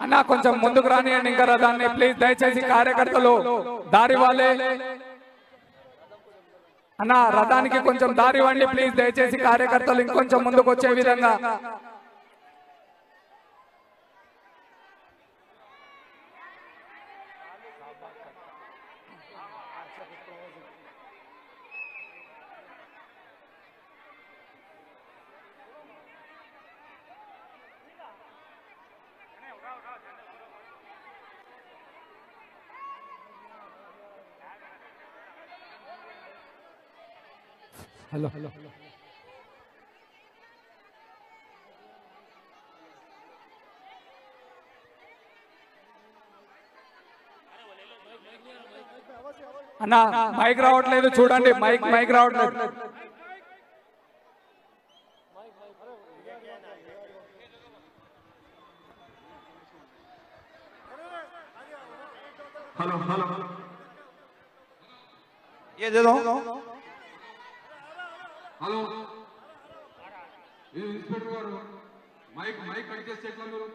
అన్నా కొంచెం ముందుకు రానియండి ఇంకా రథాన్ని ప్లీజ్ దయచేసి కార్యకర్తలు దారి వాళ్ళే అన్నా రథానికి కొంచెం దారి ఇవ్వండి ప్లీజ్ దయచేసి కార్యకర్తలు ఇంకొంచెం ముందుకు వచ్చే విధంగా హలో హలో అన్నా మైక్ రావట్లేదు చూడండి మైక్ రావట్లేదు హలో హలో ये दे दो హలో ఇన్స్పెక్టర్ గారు మైక్ కట్ చేస్తే ఎట్లా మీరు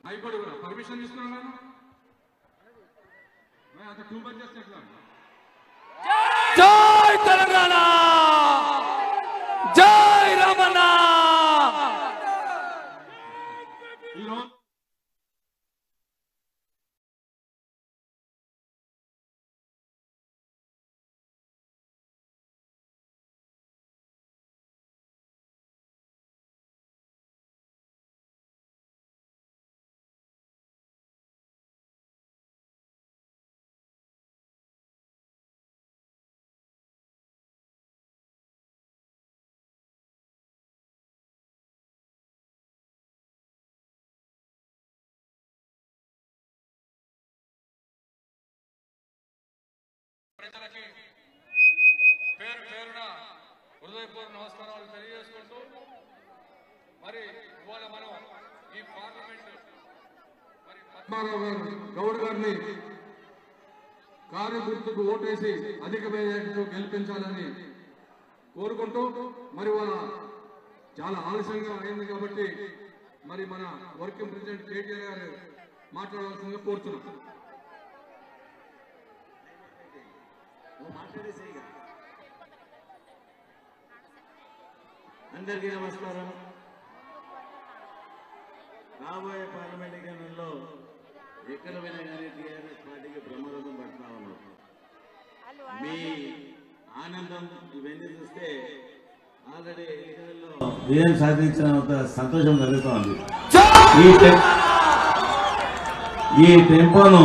మైక్ కూడా పర్మిషన్ తీసుకున్నాను అంత టూ మచ్ చేస్తే ఎట్లా జై తెలంగాణ జై రమణ ప్రజలకి పేరున హృదయపూర్వక నమస్కారాలు తెలియజేసుకుంటూ మరి ఇవాళ మనం ఈ పార్లమెంట్ మరి పద్మారావు గారు గౌడ్ గారిని కారు గుర్తుకు ఓటేసి అధిక మేరకు గెలిపించాలని కోరుకుంటూ మరి వాళ్ళ చాలా ఆలస్యంగా అయింది కాబట్టి మరి మన వర్కింగ్ ప్రెసిడెంట్ కేటీఆర్ గారు మాట్లాడవలసిందిగా కోరుతున్నాం. అందరికీ నమస్కారం. రాబోయే పార్లమెంట్ ఎన్నికల్లో ఎక్కడ పోయినా కానీ టీఆర్ఎస్ పార్టీకి బ్రహ్మరథం పడుతూ ఉన్నాం. మీ ఆనందం ఇవన్నీ చూస్తే ఆల్రెడీ ఎన్నికల్లో విజయం సాధించినంత సంతోషం కలుగుతూ ఉంది. ఈ టెంపోను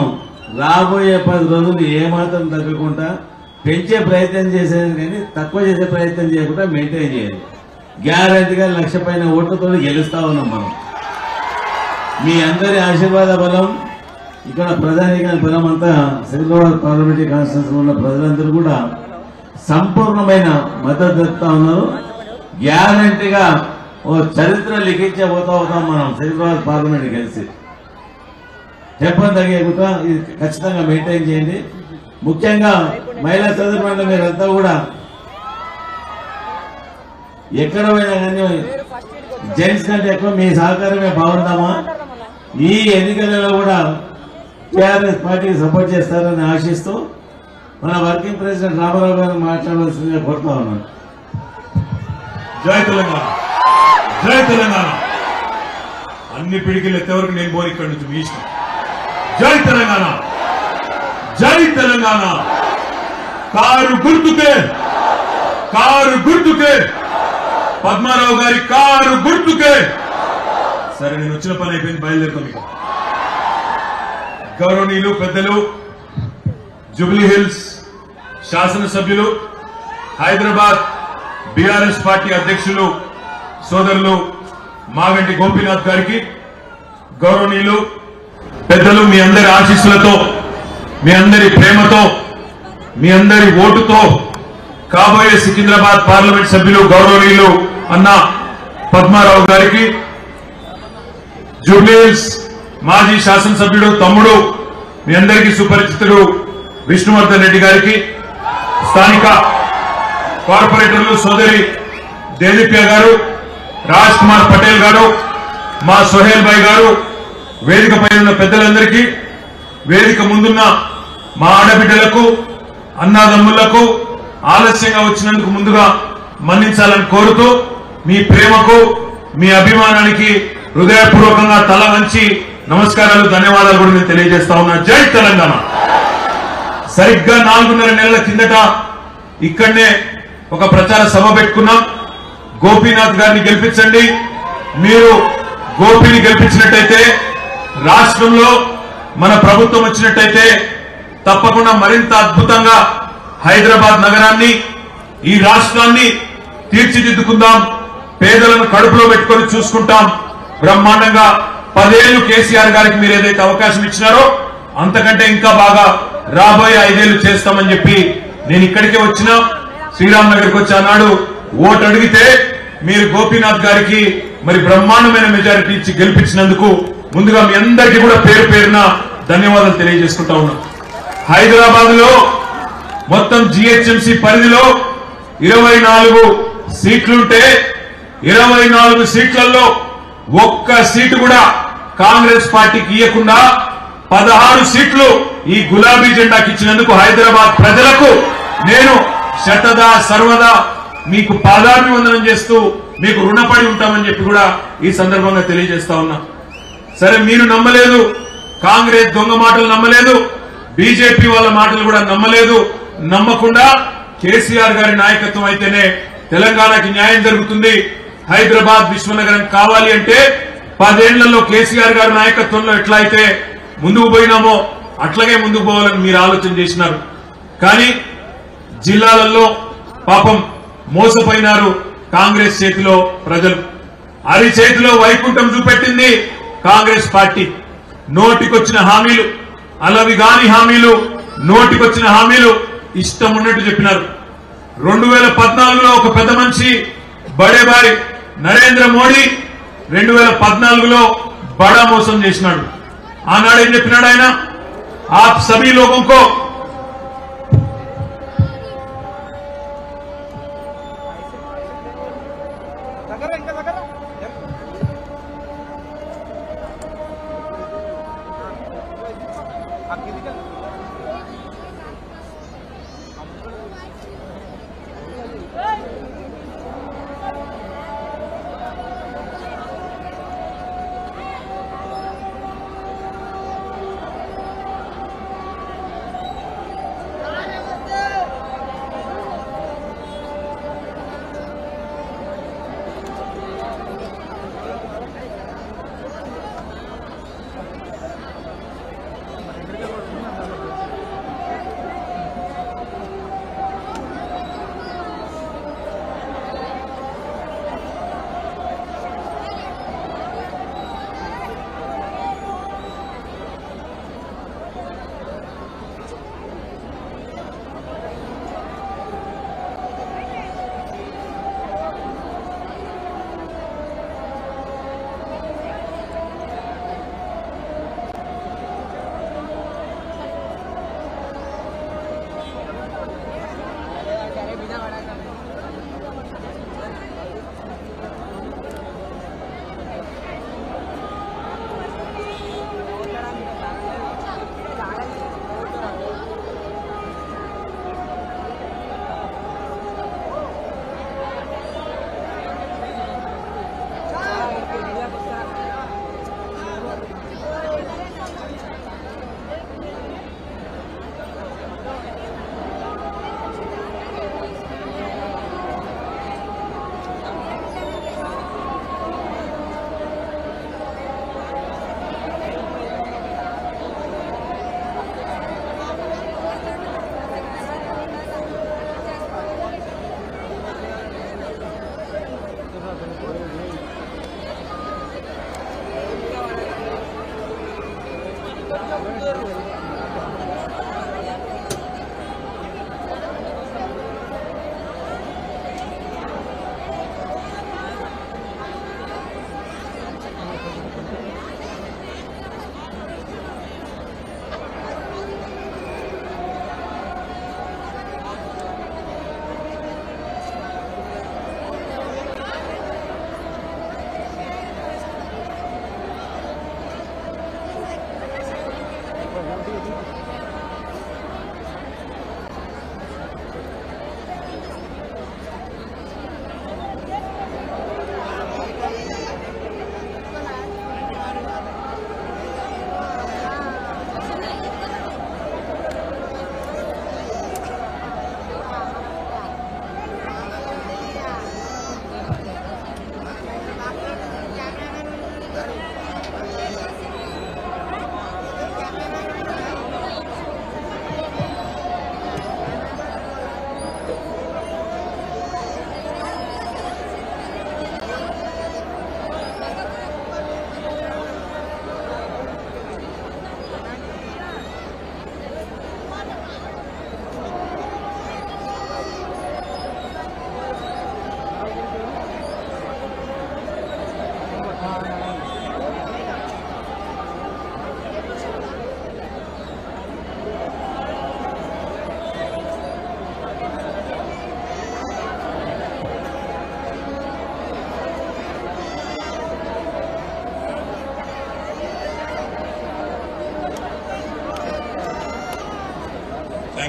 రాబోయే 10 రోజులు ఏమాత్రం తగ్గకుండా పెంచే ప్రయత్నం చేసేది కానీ తక్కువ చేసే ప్రయత్నం చేయకుండా మెయింటైన్ చేయాలి. గ్యారంటీగా 1,00,000 పైన ఓట్లతో గెలుస్తా ఉన్నాం మనం. మీ అందరి ఆశీర్వాద బలం, ఇక్కడ ప్రధానిగా బలం అంతా సికింద్రాబాద్ పార్లమెంటరీ కాన్స్టిట్యూన్సీ ఉన్న ప్రజలందరూ కూడా సంపూర్ణమైన మద్దతు తెలుపుతా ఉన్నారు. గ్యారంటీగా ఓ చరిత్ర లిఖించే పోతాం మనం సికింద్రాబాద్ పార్లమెంట్ కలిసి. చెప్పని తగ్గకుండా ఇది ఖచ్చితంగా మెయింటైన్ చేయండి. ముఖ్యంగా మహిళా సోదరులు మీరంతా కూడా ఎక్కడ పోయినా కానీ జెంట్స్ కంటే ఎక్కువ మీ సహకారమే బాగుందామా. ఈ ఎన్నికలలో కూడా టీఆర్ఎస్ పార్టీకి సపోర్ట్ చేస్తారని ఆశిస్తూ మన వర్కింగ్ ప్రెసిడెంట్ రామారావు గారు మాట్లాడవలసిందిగా కోరుతా ఉన్నాను. జై తెలంగాణ, జై తెలంగాణ. అన్ని పిడికిలు ఎత్తేవరకు నేను పోయి ఇక్కడి నుంచి మీ ఇష్టం. జై తెలంగాణ, జై తెలంగాణ. కారు గుర్తుకే, కారు గుర్తుకే, పద్మారావు గారి కారు గుర్తుకే. సరే, నేను వచ్చిన పని అయిపోయింది, బయలుదేరుతాం. మీకు గౌరవనీయులు పెద్దలు, జూబ్లీ హిల్స్ శాసనసభ్యులు, హైదరాబాద్ బీఆర్ఎస్ పార్టీ అధ్యక్షులు సోదరులు మాగంటి గోపీనాథ్ గారికి, గౌరవనీయులు పెద్దలు, మీ అందరి ఆశీస్సులతో, మీ అందరి ప్రేమతో, మీ అందరి ఓటుతో కాబోయే సికింద్రాబాద్ పార్లమెంట్ సభ్యులు గౌరవనీయులు అన్న పద్మారావు గారికి, జూబ్లీ హిల్స్ మాజీ శాసనసభ్యుడు తమ్ముడు, మీ అందరికీ సుపరిచితుడు విష్ణువర్ధన్ రెడ్డి గారికి, స్థానిక కార్పొరేటర్లు సోదరి దేదీప్య గారు, రాజ్ కుమార్ పటేల్ గారు, మా సోహేల్ భాయ్ గారు, వేదిక పైన ఉన్న పెద్దలందరికీ, వేదిక ముందున్న మా ఆడబిడ్డలకు, అన్నాదమ్ములకు ఆలస్యంగా వచ్చినందుకు ముందుగా మన్నించాలని కోరుతూ మీ ప్రేమకు, మీ అభిమానానికి హృదయపూర్వకంగా తల వంచి నమస్కారాలు, ధన్యవాదాలు కూడా నేను తెలియజేస్తా ఉన్నా. జై తెలంగాణ. సరిగ్గా 4.5 నెలల కిందట ఇక్కడనే ఒక ప్రచార సభ పెట్టుకున్నాం. గోపీనాథ్ గారిని గెలిపించండి, మీరు గోపిని గెలిపించినట్టయితే రాష్ట్రంలో మన ప్రభుత్వం వచ్చినట్టయితే తప్పకుండా మరింత అద్భుతంగా హైదరాబాద్ నగరాన్ని, ఈ రాష్ట్రాన్ని తీర్చిదిద్దుకుందాం, పేదలను కడుపులో పెట్టుకొని చూసుకుంటాం, బ్రహ్మాండంగా 10 ఏళ్లు కేసీఆర్ గారికి మీరు ఏదైతే అవకాశం ఇచ్చినారో అంతకంటే ఇంకా బాగా రాబోయే 5 ఏళ్లు చేస్తామని చెప్పి నేను ఇక్కడికే వచ్చిన శ్రీరామ్ నగర్కి వచ్చి అన్నాడు ఓటు అడిగితే మీరు గోపీనాథ్ గారికి మరి బ్రహ్మాండమైన మెజారిటీ ఇచ్చి గెలిపించినందుకు ముందుగా మీ అందరికీ కూడా పేరు పేరున ధన్యవాదాలు తెలియజేసుకుంటా ఉన్నాం. హైదరాబాద్ లో మొత్తం జిహెచ్ఎంసీ పరిధిలో 24 సీట్లుంటే 24 సీట్లలో ఒక్క సీటు కూడా కాంగ్రెస్ పార్టీకి ఇవ్వకుండా 16 సీట్లు ఈ గులాబీ జెండాకి ఇచ్చినందుకు హైదరాబాద్ ప్రజలకు నేను శతదా సర్వదా మీకు పాదాభివందనం చేస్తూ మీకు రుణపడి ఉంటామని చెప్పి కూడా ఈ సందర్భంగా తెలియజేస్తా ఉన్నా. సరే, మీరు నమ్మలేదు, కాంగ్రెస్ దొంగ మాటలు నమ్మలేదు, బీజేపీ వాళ్ళ మాటలు కూడా నమ్మలేదు. నమ్మకుండా కేసీఆర్ గారి నాయకత్వం అయితేనే తెలంగాణకి న్యాయం జరుగుతుంది, హైదరాబాద్ విశ్వనగరం కావాలి అంటే 10 ఏళ్లలో కేసీఆర్ గారి నాయకత్వంలో ఎట్లా అయితే ముందుకు పోయినామో అట్లాగే ముందుకు పోవాలని మీరు ఆలోచన చేసినారు. కానీ జిల్లాలలో పాపం మోసపోయినారు కాంగ్రెస్ చేతిలో ప్రజలు. అరి చేతిలో వైకుంఠం చూపెట్టింది కాంగ్రెస్ పార్టీ. నోటికొచ్చిన హామీలు, అలవి గాని హామీలు, నోటికొచ్చిన హామీలు ఇష్టం ఉన్నట్టు చెప్పినారు. 2014లో ఒక పెద్ద మనిషి బడేబారి నరేంద్ర మోడీ 2014లో బడా మోసం చేసినాడు. ఆనాడు ఏం చెప్పినాడు ఆయన? ఆప్ సభీ లోగోं को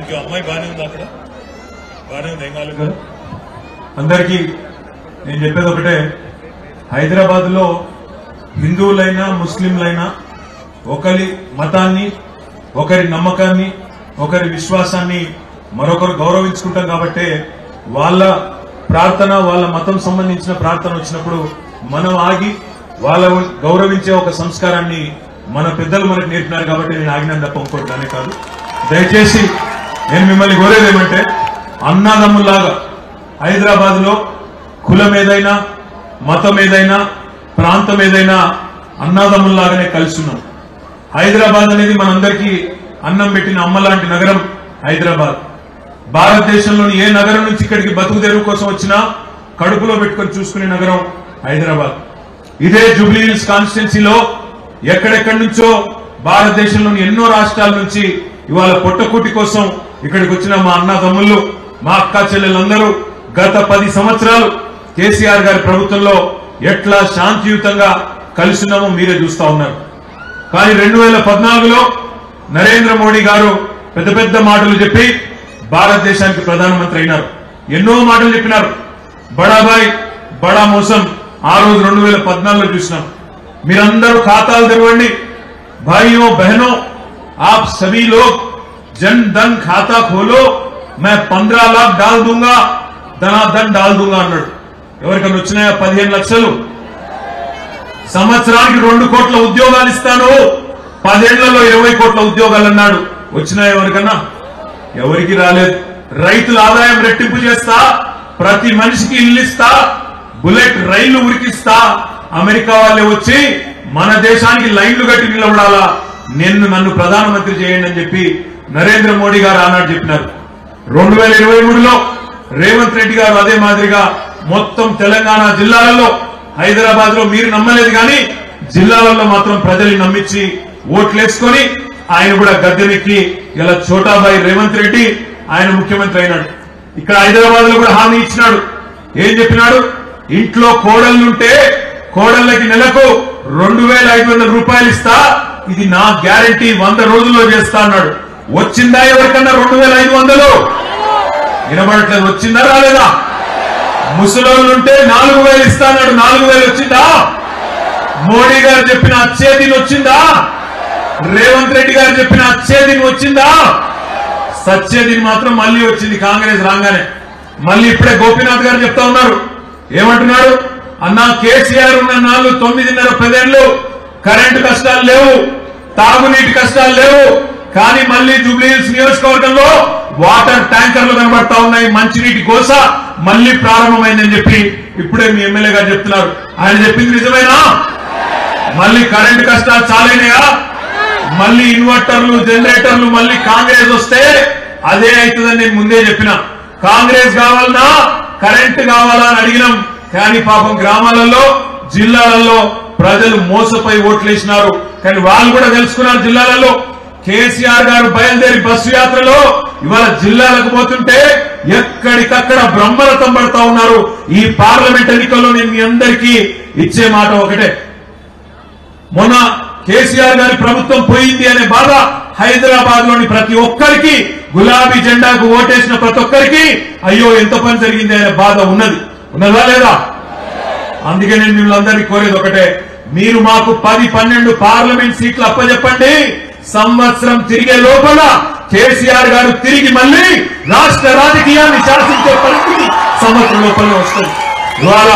థ్యాంక్ యూ. అమ్మాయి బాగానే ఉంది, అక్కడ బాగానే ఉంది, ఏం కాలేదు కదా. అందరికీ నేను చెప్పేది ఒకటే, హైదరాబాద్ లో హిందువులైనా ముస్లింలైనా ఒకరి మతాన్ని, ఒకరి నమ్మకాన్ని, ఒకరి విశ్వాసాన్ని మరొకరు గౌరవించుకుంటాం కాబట్టి వాళ్ళ ప్రార్థన, వాళ్ళ మతం సంబంధించిన ప్రార్థన వచ్చినప్పుడు మనం ఆగి వాళ్ళ గౌరవించే ఒక సంస్కారాన్ని మన పెద్దలు మనకు నేర్పినారు కాబట్టి నేను ఆగినాను తప్ప ఇంకోటి దానే కాదు. దయచేసి నేను మిమ్మల్ని కోరేది ఏమంటే, అన్నాదమ్ముల్లాగా హైదరాబాద్ లో కులం ఏదైనా, మతం ఏదైనా, ప్రాంతం ఏదైనా అన్నాదమ్ముల్లాగానే కలిసి ఉన్నాం. హైదరాబాద్ అనేది మనందరికీ అన్నం పెట్టిన అమ్మ లాంటి నగరం హైదరాబాద్. భారతదేశంలోని ఏ నగరం నుంచి ఇక్కడికి బతుకు తెరువు కోసం వచ్చినా కడుపులో పెట్టుకొని చూసుకునే నగరం హైదరాబాద్. ఇదే జూబ్లీ హిల్స్ కాన్స్టిట్యున్సీలో ఎక్కడెక్కడి నుంచో భారతదేశంలోని ఎన్నో రాష్ట్రాల నుంచి ఇవాళ పొట్టకూటి కోసం ఇక్కడికి వచ్చిన మా అన్నదమ్ముళ్ళు, మా అక్క చెల్లెలందరూ గత 10 సంవత్సరాలు కేసీఆర్ గారి ప్రభుత్వంలో ఎట్లా శాంతియుతంగా కలిసిన్నామో మీరే చూస్తా ఉన్నారు. కానీ 2014లో నరేంద్ర మోడీ గారు పెద్ద పెద్ద మాటలు చెప్పి భారతదేశానికి ప్రధానమంత్రి అయినారు. ఎన్నో మాటలు చెప్పినారు. బడాబాయ్ బడా మోసం ఆ రోజు 2014లో చూసినాం. మీరందరూ ఖాతాలు తెరవండి, భాइयों बहनों आप सभी लोग जन धन खाता खोलो, मैं 15 लाख डाल दूंगा, धनाधन डाल दूंगा అన్నాడు. ఎవరికన్నా వచ్చినాయా 15 లక్షలు? సంవత్సరానికి 2 కోట్ల ఉద్యోగాలు ఇస్తాను, 10 ఏళ్లలో 20 కోట్ల ఉద్యోగాలు అన్నాడు. వచ్చినాయా ఎవరికన్నా? ఎవరికి రాలేదు. రైతుల ఆదాయం రెట్టింపు చేస్తా, ప్రతి మనిషికి ఇల్లు ఇస్తా, బుల్లెట్ రైళ్లు ఉరికిస్తా, అమెరికా వాళ్ళే వచ్చి మన దేశానికి లైన్లు కట్టి నిలబడాలా, నన్ను ప్రధానమంత్రి చేయండి అని చెప్పి నరేంద్ర మోడీ గారు ఆనాడు చెప్పినారు. 2023లో రేవంత్ రెడ్డి గారు అదే మాదిరిగా మొత్తం తెలంగాణ జిల్లాలలో, హైదరాబాద్ లో మీరు నమ్మలేదు కానీ జిల్లాలలో మాత్రం ప్రజల్ని నమ్మించి ఓట్లేసుకొని ఆయన కూడా గద్దెనెక్కి ఇలా చోటాబాయి రేవంత్ రెడ్డి ఆయన ముఖ్యమంత్రి అయినాడు. ఇక్కడ హైదరాబాద్ లో కూడా హామీ ఇచ్చినాడు. ఏం చెప్పినాడు? ఇంట్లో కోడళ్లుంటే కోడళ్ళకి నెలకు 2500 రూపాయలు ఇస్తా, ఇది నా గ్యారంటీ, 100 రోజుల్లో చేస్తా అన్నాడు. వచ్చిందా ఎవరికన్నా 2500? వినబడట్లేదు. వచ్చిందా రాలేదా? ముసలోళ్ళుంటే 4000 ఇస్తా అన్నాడు. 4000 వచ్చిందా? మోడీ గారు చెప్పిన అచ్చేదిని వచ్చిందా? రేవంత్ రెడ్డి గారు చెప్పిన అచ్చేదిని వచ్చిందా? సచ్చేదిని మాత్రం మళ్ళీ వచ్చింది కాంగ్రెస్ రాగానే. మళ్ళీ ఇప్పుడే గోపీనాథ్ గారు చెప్తా ఉన్నారు. ఏమంటున్నాడు? అన్నా కేసీఆర్ ఉన్న 9.5-10 ఏళ్లు కరెంటు కష్టాలు లేవు, తాగునీటి కష్టాలు లేవు, కానీ మళ్ళీ జూబ్లీ హిల్స్ నియోజకవర్గంలో వాటర్ ట్యాంకర్లు కనబడతా ఉన్నాయి, మంచినీటి కోస మళ్ళీ ప్రారంభమైందని చెప్పి ఇప్పుడే మీ ఎమ్మెల్యే గారు చెప్తున్నారు. ఆయన చెప్పింది నిజమేనా? మళ్ళీ కరెంటు కష్టాలు చాలైనాయా? మళ్ళీ ఇన్వర్టర్లు, జనరేటర్లు మళ్ళీ కాంగ్రెస్ వస్తే అదే అవుతుందని నేను ముందే చెప్పిన. కాంగ్రెస్ కావాలన్నా కరెంటు కావాలా అని అడిగినాం. కానీ పాపం గ్రామాలలో, జిల్లాలలో ప్రజలు మోసపోయి ఓట్లేసినారు. కానీ వాళ్ళు కూడా తెలుసుకున్నారు. జిల్లాలలో కేసీఆర్ గారు బయలుదేరి బస్సు యాత్రలో ఇవాళ జిల్లాలకు పోతుంటే ఎక్కడికక్కడ బ్రహ్మరథం పడతా ఉన్నారు. ఈ పార్లమెంట్ ఎన్నికల్లో నేను మీ అందరికీ ఇచ్చే మాట ఒకటే, మొన్న కేసీఆర్ గారి ప్రభుత్వం పోయింది అనే బాధ హైదరాబాద్ లోని ప్రతి ఒక్కరికి, గులాబీ జెండాకు ఓటేసిన ప్రతి ఒక్కరికి అయ్యో ఎంత పని జరిగింది అనే బాధ ఉన్నదా లేదా? అందుకే నేను మిమ్మల్ని అందరినీ కోరేది ఒకటే, మీరు మాకు 10-12 పార్లమెంట్ సీట్లు అప్పచెప్పండి. సంవత్సరం తిరిగే లోపల కేసీఆర్ గారు తిరిగి మళ్ళీ రాష్ట్ర రాజకీయాన్ని శాసించే పరిస్థితి సంవత్సరం లోపల వస్తుంది. ఇవాళ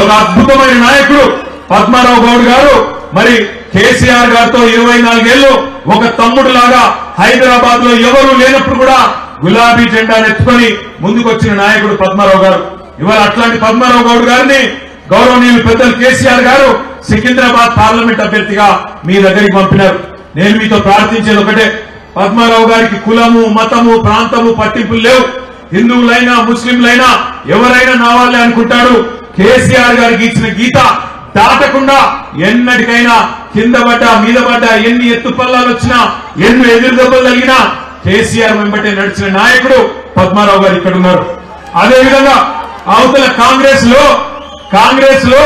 ఒక అద్భుతమైన నాయకుడు పద్మారావు గౌడ్ గారు మరి కేసీఆర్ గారితో 24 ఏళ్లు ఒక తమ్ముడు లాగా హైదరాబాద్ లో ఎవరు లేనప్పుడు కూడా గులాబీ జెండా నెత్తుకొని ముందుకొచ్చిన నాయకుడు పద్మారావు గారు. ఇవాళ అట్లాంటి పద్మారావు గౌడ్ గారిని గౌరవనీయులు పెద్దలు కేసీఆర్ గారు సికింద్రాబాద్ పార్లమెంట్ అభ్యర్థిగా మీ దగ్గరికి పంపినారు. నేను మీతో ప్రార్థించేది ఒకటే, పద్మారావు గారికి కులము, మతము, ప్రాంతము పట్టింపులు లేవు. హిందువులైనా ముస్లింలైనా ఎవరైనా నా వాళ్ళే అనుకుంటాడు. కేసీఆర్ గారికి ఇచ్చిన గీత దాటకుండా ఎన్నటికైనా కింద పడ్డా మీద పడ్డా, ఎన్ని ఎత్తు పల్లాలు వచ్చినా, ఎన్ని ఎదురు దెబ్బలు కలిగినా కేసీఆర్ వెంబటే నడిచిన నాయకుడు పద్మారావు గారు ఇక్కడ ఉన్నారు. అదేవిధంగా అవతల కాంగ్రెస్ లో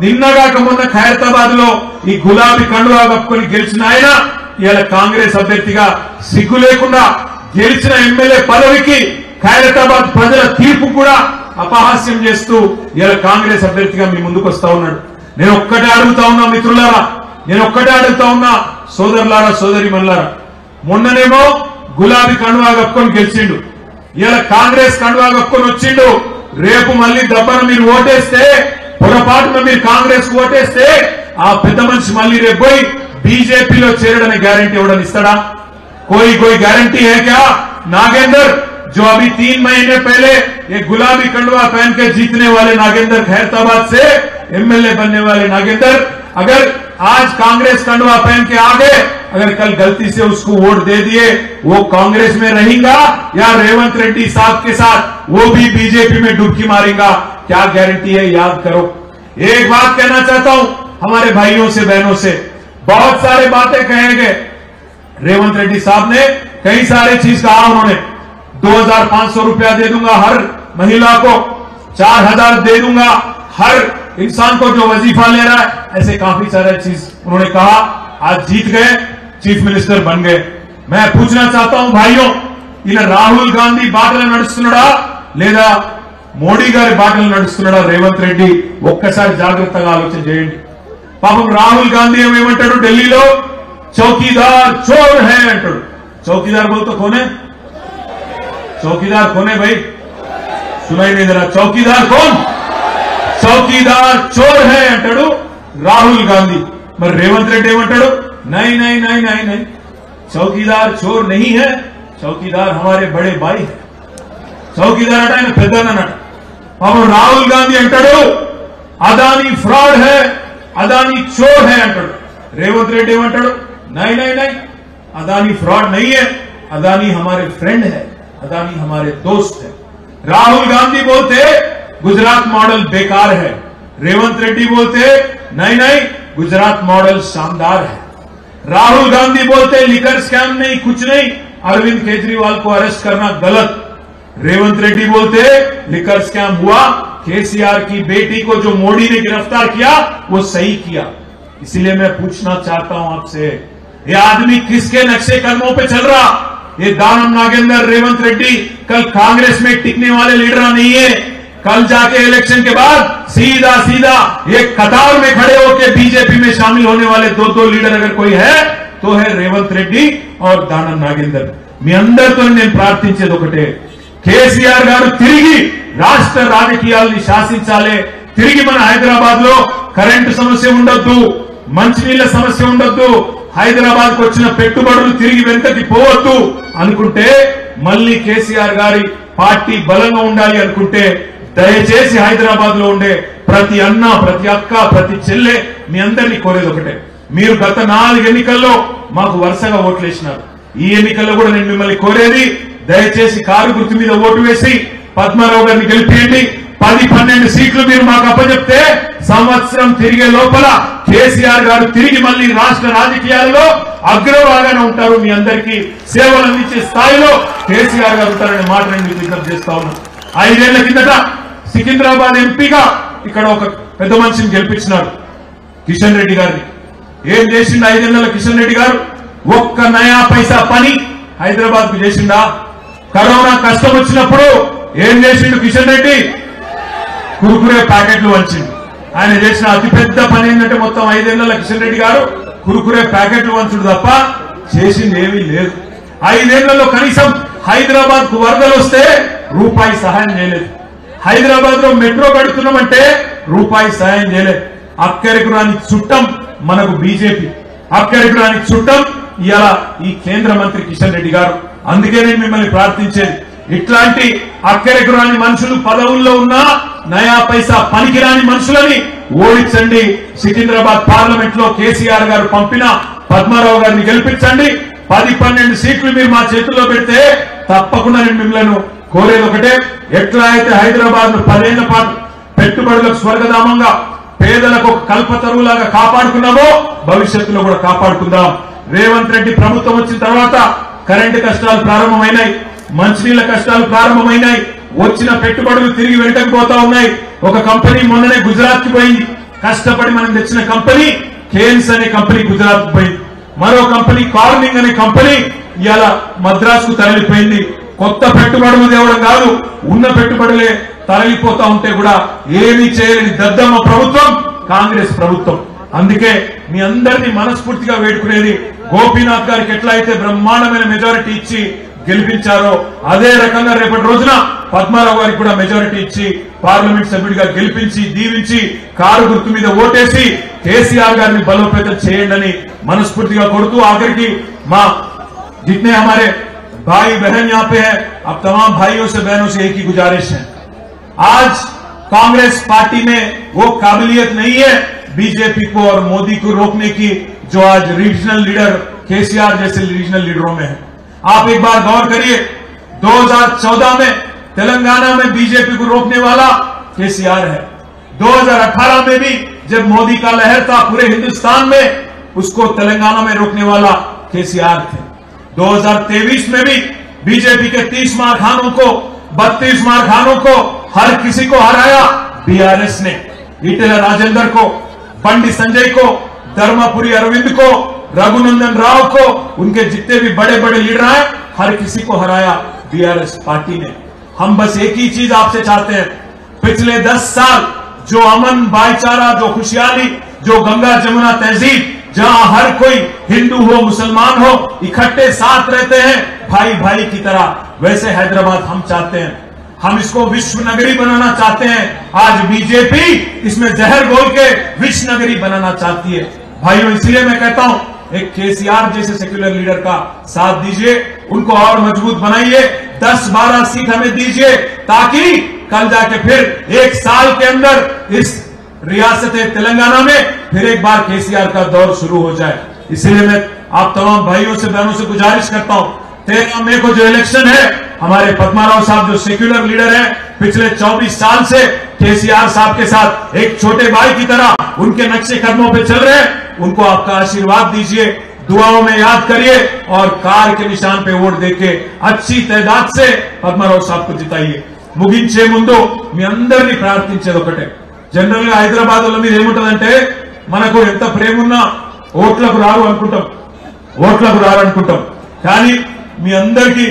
నిన్నగాక మొన్న ఖైరతాబాద్ లో ఈ గులాబీ కండువా కప్పుకొని గెలిచిన ఆయన ఇలా కాంగ్రెస్ అభ్యర్థిగా సిగ్గు లేకుండా గెలిచిన ఎమ్మెల్యే పదవికి ఖైరతాబాద్ ప్రజల తీర్పు కూడా అపహాస్యం చేస్తూ ఇలా కాంగ్రెస్ అభ్యర్థిగా మీ ముందుకు వస్తా ఉన్నాడు. నేను ఒక్కటే అడుగుతా ఉన్నా మిత్రులారా, నేను ఒక్కటే అడుగుతా ఉన్నా సోదరులారా, సోదరిమణులారా, మొన్ననేమో గులాబీ కండువా కప్పుకొని గెలిచిండు, ఇలా కాంగ్రెస్ కండువా కప్పుకొని వచ్చిండు. రేపు మళ్ళీ దబ్బన మీరు ఓటేస్తే, పొరపాటున మీరు కాంగ్రెస్ ఓటేస్తే ఆ పెద్ద మనిషి మళ్ళీ రేపు పోయి बीजेपी లో చేరడనే గ్యారెంటీ ఎవడని ఇస్తాడా? कोई गारंटी है क्या? नागेंद्र जो अभी 3 महीने पहले ये गुलाबी कंडवा पहन के जीतने वाले नागेंद्र, खैरताबाद से एमएलए बनने वाले नागेंद्र, अगर आज कांग्रेस कंडवा पहन के आ गए, अगर कल गलती से उसको वोट दे दिए, वो कांग्रेस में रहेगा या रेवंत रेड्डी साहब के साथ वो भी बीजेपी में डुबकी मारेगा? क्या गारंटी है? याद करो। एक बात कहना चाहता हूं हमारे भाइयों से, बहनों से, बहुत सारे बातें कहेंगे। रेवंत रेड्डी साहब ने कई सारे चीज कहा, उन्होंने 2500 रुपया दे दूंगा हर महिला को, 4000 दे दूंगा हर इंसान को जो वजीफा ले रहा है, ऐसे काफी सारे चीज उन्होंने कहा। आज जीत गए, चीफ मिनिस्टर बन गए। मैं पूछना चाहता हूं भाइयों, इन राहुल गांधी బాటలు నడుస్తున్నాడా లేదా మోడీ గారి బాటలు నడుస్తున్నాడా రేవంత్ రెడ్డి? ఒక్కసారి జాగ్రత్తగా ఆలోచన చేయండి. పాపం రాహుల్ గాంధీ ఏమంటాడు ఢిల్లీలో, चौकीदार चोर है अंटाడు. चौकीदार बोल तो कौन है? चौकीदार कौन है भाई? सुनाई नहीं दे रहा। चौकीदार कौन? चौकीदार चोर है अंटाడు राहुल गांधी। మరి రేవంత్ రెడ్డి ఏమంటాడు? नहीं नहीं नहीं नहीं नहीं, चौकीदार चोर नहीं है, चौकीदार हमारे बड़े भाई है। चौकीदार అంటే ఆయన పెద్దన్నట. పాపం రాహుల్ గాంధీ అంటాడు అదానీ ఫ్రాడ్ है, अदानी चोर है अंटाడు. रेवंत रेड्डी ఏమంటాడు? नहीं नहीं नहीं, अदानी फ्रॉड नहीं है, अदानी हमारे फ्रेंड है, अदानी हमारे दोस्त है। राहुल गांधी बोलते गुजरात मॉडल बेकार है, रेवंत रेड्डी बोलते नहीं नहीं, गुजरात मॉडल शानदार है। राहुल गांधी बोलते लिकर स्कैम नहीं, कुछ नहीं, अरविंद केजरीवाल को अरेस्ट करना गलत। रेवंत रेड्डी बोलते लिकर स्कैम हुआ, केसीआर की बेटी को जो मोदी ने गिरफ्तार किया वो सही किया। इसीलिए मैं पूछना चाहता हूं आपसे, ये आदमी किसके नक्शे कदमों पे चल रहा? ये दानम नागेंद्र, रेवंत रेड्डी कल कांग्रेस में टिकने वाले लीडर नहीं है। कल जाके इलेक्शन के बाद सीधा सीधा एक कतार में खड़े होकर बीजेपी में शामिल होने वाले दो लीडर अगर कोई है तो है रेवंत रेड्डी और दानम नागेंद्र। మీ అందరితో నేను ప్రార్థించేది ఒకటే, కేసీఆర్ గారు తిరిగి రాష్ట్ర రాజకీయాల్ని శాసించాలి. తిరిగి మన హైదరాబాద్ లో కరెంటు సమస్య ఉండొద్దు, మంచినీళ్ల సమస్య ఉండొద్దు, హైదరాబాద్ కు వచ్చిన పెట్టుబడులు తిరిగి వెనక్కి పోవద్దు అనుకుంటే, మళ్ళీ కేసీఆర్ గారి పార్టీ బలంగా ఉండాలి అనుకుంటే, దయచేసి హైదరాబాద్ లో ఉండే ప్రతి అన్న, ప్రతి అక్క, ప్రతి చెల్లె మీ అందరినీ కోరేది ఒకటే, మీరు గత 4 ఎన్నికల్లో మాకు వరుసగా ఓట్లు వేసినారు. ఈ ఎన్నికల్లో కూడా నేను మిమ్మల్ని కోరేది, దయచేసి కారు గుర్తు మీద ఓటు వేసి పద్మారావు గారిని గెలిపియండి. 10-12 సీట్లు మీరు మాకు అప్పచెప్తే సంవత్సరం తిరిగే లోపల కేసీఆర్ గారు తిరిగి మళ్ళీ రాష్ట్ర రాజకీయాల్లో అగ్రభాగానే ఉంటారు. మీ అందరికీ సేవలు అందించే స్థాయిలో కేసీఆర్ గారు ఉంటారనే మాట నేను విజ్ఞప్తి చేస్తా ఉన్నాను. 5 ఏళ్ల కిందట సికింద్రాబాద్ ఎంపీగా ఇక్కడ ఒక పెద్ద మనిషిని గెలిపించినారు, కిషన్ రెడ్డి గారిని. ఏం చేసిండు 5 ఏళ్ల కిషన్ రెడ్డి గారు? ఒక్క నయా పైసా పని హైదరాబాద్ కు చేసిండా? కరోనా కష్టం వచ్చినప్పుడు ఏం చేసిండు కిషన్ రెడ్డి? కురుకురే ప్యాకెట్లు వంచిండు. ఆయన చేసిన అతిపెద్ద పని ఏంటంటే మొత్తం 5 ఏళ్ల కిషన్ రెడ్డి గారు కురుకురే ప్యాకెట్లు వంచుడు తప్ప చేసింది ఏమీ లేదు. 5 ఏళ్లలో కనీసం హైదరాబాద్ కు వరదలు వస్తే రూపాయి సహాయం చేయలేదు. హైదరాబాద్ లో మెట్రో కడుతున్నామంటే రూపాయి సహాయం చేయలేదు. అక్కడికి రాని చుట్టం మనకు బీజేపీ, అక్కడికి రాని చుట్టం ఇలా ఈ కేంద్ర మంత్రి కిషన్ రెడ్డి గారు. అందుకే నేను మిమ్మల్ని ప్రార్థించేది, ఇట్లాంటి అక్కడికి రాని మనుషులు పదవుల్లో ఉన్నా నయా పైసా పనికిరాని మనుషులని ఓడించండి. సికింద్రాబాద్ పార్లమెంట్ లో కేసీఆర్ గారు పంపిన పద్మారావు గారిని గెలిపించండి. 10-12 సీట్లు మీరు మా చేతుల్లో పెడితే తప్పకుండా నేను మిమ్మల్ని కోరేది ఒకటే, ఎట్లా అయితే హైదరాబాద్ ను 10 ఏళ్ల పాటు పెట్టుబడులకు స్వర్గధామంగా, పేదలకు ఒక కల్పతరువులాగా కాపాడుకున్నామో భవిష్యత్తులో కూడా కాపాడుకుందాం. రేవంత్ రెడ్డి ప్రభుత్వం వచ్చిన తర్వాత కరెంటు కష్టాలు ప్రారంభమైనాయి, మంచినీళ్ల కష్టాలు ప్రారంభమైనాయి, వచ్చిన పెట్టుబడులు తిరిగి వెంటకు పోతా ఉన్నాయి. ఒక కంపెనీ మొన్ననే గుజరాత్ కి పోయింది, కష్టపడి మనం తెచ్చిన కంపెనీ కేన్స్ అనే కంపెనీ గుజరాత్ కు పోయింది. మరో కంపెనీ కార్నింగ్ అనే కంపెనీ ఇవాళ మద్రాసుకు తరలిపోయింది. కొత్త పెట్టుబడులు తేవడం కాదు, ఉన్న పెట్టుబడులే తరలిపోతా ఉంటే కూడా ఏమీ చేయలేని దద్దమ్మ ప్రభుత్వం కాంగ్రెస్ ప్రభుత్వం. అందుకే మీ అందరినీ మనస్ఫూర్తిగా వేడుకునేది, గోపీనాథ్ గారికి ఎట్లా అయితే బ్రహ్మాండమైన మెజారిటీ ఇచ్చి గెలిపించారో అదే రకంగా రేపటి రోజున పద్మారావు గారికి కూడా మెజారిటీ ఇచ్చి పార్లమెంట్ సభ్యుడిగా గెలిపించి దీవించి కారు గుర్తు మీద ఓటేసి కేసీఆర్ గారిని బలోపేతం చేయండి మనస్ఫూర్తిగా కొడుతూ, आखिर माँ जितने हमारे भाई बहन यहाँ पे है, अब तमाम भाइयों से बहनों से एक ही गुजारिश है, आज कांग्रेस पार्टी में वो काबिलियत नहीं है बीजेपी को और मोदी को रोकने की जो आज रीजनल लीडर केसीआर जैसे रीजनल लीडरों में है। आप एक बार गौर करिए, 2014 में तेलंगाना में बीजेपी को रोकने वाला केसीआर है, 2018 में भी जब मोदी का लहर था पूरे हिंदुस्तान में, उसको तेलंगाना में रोकने वाला केसीआर थे। 2023 में भी बीजेपी के 30 मारखानों को 32 मारखानों को हर किसी को हराया बीआरएस ने। ईटेला राजेंद्र को, बंडी संजय को, धर्मपुरी अरविंद को, रघुनंदन राव को, उनके जितने भी बड़े बड़े लीडर हैं हर किसी को हराया बीआरएस पार्टी ने। हम बस एक ही चीज आपसे चाहते हैं, पिछले 10 साल जो अमन भाईचारा, जो खुशहाली, जो गंगा जमुना तहजीब, जहां हर कोई हिंदू हो मुसलमान हो इकट्ठे साथ रहते हैं भाई भाई की तरह, वैसे हैदराबाद हम चाहते हैं। हम इसको विश्व नगरी बनाना चाहते हैं। आज बीजेपी इसमें जहर घोल के विश्व नगरी बनाना चाहती है। भाइयों, इसलिए मैं कहता हूं, एक केसीआर जैसे सेक्युलर लीडर का साथ दीजिए, उनको और मजबूत बनाइए, 10-12 सीट हमें दीजिए, ताकि कल जाके फिर 1 साल के अंदर इस रियासत तेलंगाना में फिर एक बार केसीआर का दौर शुरू हो जाए। इसलिए मैं आप तमाम भाइयों से बहनों से गुजारिश करता हूं, 13 मई को जो इलेक्शन है, हमारे पद्माराव साहब जो सेक्युलर लीडर हैं, पिछले 24 साल से केसीआर साहब के साथ एक छोटे भाई की तरह उनके नक्शे कदमों पे चल रहे हैं, उनको आपका आशीर्वाद दीजिए, दुआओं में याद करिए और कार के निशान पे वोट देके अच्छी तादाद से పద్మారావు సాబ్ కు जिताइए। ముగించే ముందు మీ అందరినీ ప్రార్థించేది ఒకటే, జనరల్ గా హైదరాబాద్ లో మీరు ఏముంటదంటే, మనకు ఎంత ప్రేమ ఉన్నా ఓట్లకు రారు అనుకుంటాం, కానీ మీ అందరికీ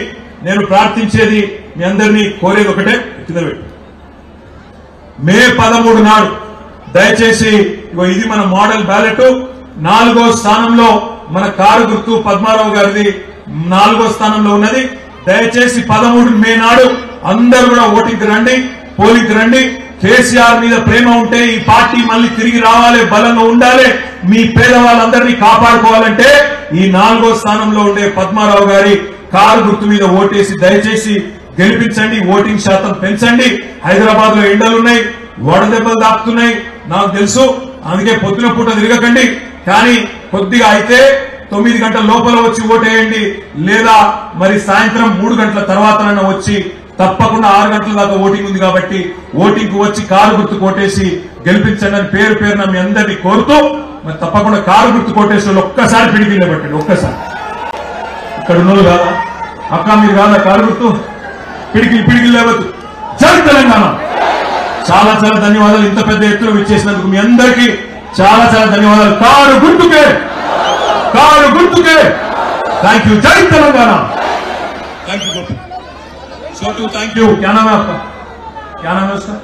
నేను ప్రార్థించేది, మీ అందరినీ కోరేది ఒకటే, మే 13 నాడు దయచేసి ఇది మన మోడల్ బ్యాలెట్, 4వ స్థానంలో మన కారు గుర్తు పద్మారావు గారిది 4వ స్థానంలో ఉన్నది। దయచేసి 13 మే నాడు అందరూ కూడా ఓటింగ్ రండి, పోలింగ్ రండి। కేసీఆర్ మీద ప్రేమ ఉంటే ఈ పార్టీ మళ్ళీ తిరిగి రావాలి, బలంగా ఉండాలి, మీ పేదవాళ్ళందరినీ కాపాడుకోవాలంటే ఈ 4వ స్థానంలో ఉండే పద్మారావు గారి కారు గుర్తు మీద ఓటేసి దయచేసి గెలిపించండి, ఓటింగ్ శాతం పెంచండి। హైదరాబాద్ లో ఎండలున్నాయి, వడదెబ్బలు దాపుతున్నాయి నాకు తెలుసు, అందుకే పొద్దున పూట తిరగకండి, కానీ కొద్దిగా అయితే 9 గంటల లోపల వచ్చి ఓటేయండి, లేదా మరి సాయంత్రం 3 గంటల తర్వాతనైనా వచ్చి, తప్పకుండా 6 గంటల దాకా ఓటింగ్ ఉంది కాబట్టి ఓటింగ్ కు వచ్చి కారు గుర్తు కోటేసి గెలిపించండి అని పేరు పేరున మీ అందరినీ కోరుతూ, మరి తప్పకుండా కారు గుర్తు కోటేసి ఒక్కసారి పిడికిలే పట్టండి, ఒక్కసారి ఇక్కడ ఉన్నోళ్ళు కాదా, అక్క మీరు కాదా కారు గుర్తు, పిడికిలు లేవద్దు। జై తెలంగాణ। చాలా చాలా ధన్యవాదాలు, ఇంత పెద్ద ఎత్తున విచ్చేసినందుకు మీ అందరికీ చాలా చాలా ధన్యవాదాలు। కారు గుర్తుకే థ్యాంక్ యూ। జై Telangana. Thank you Chhotu, thank you. क्या नाम है आपका, क्या नाम है उसका,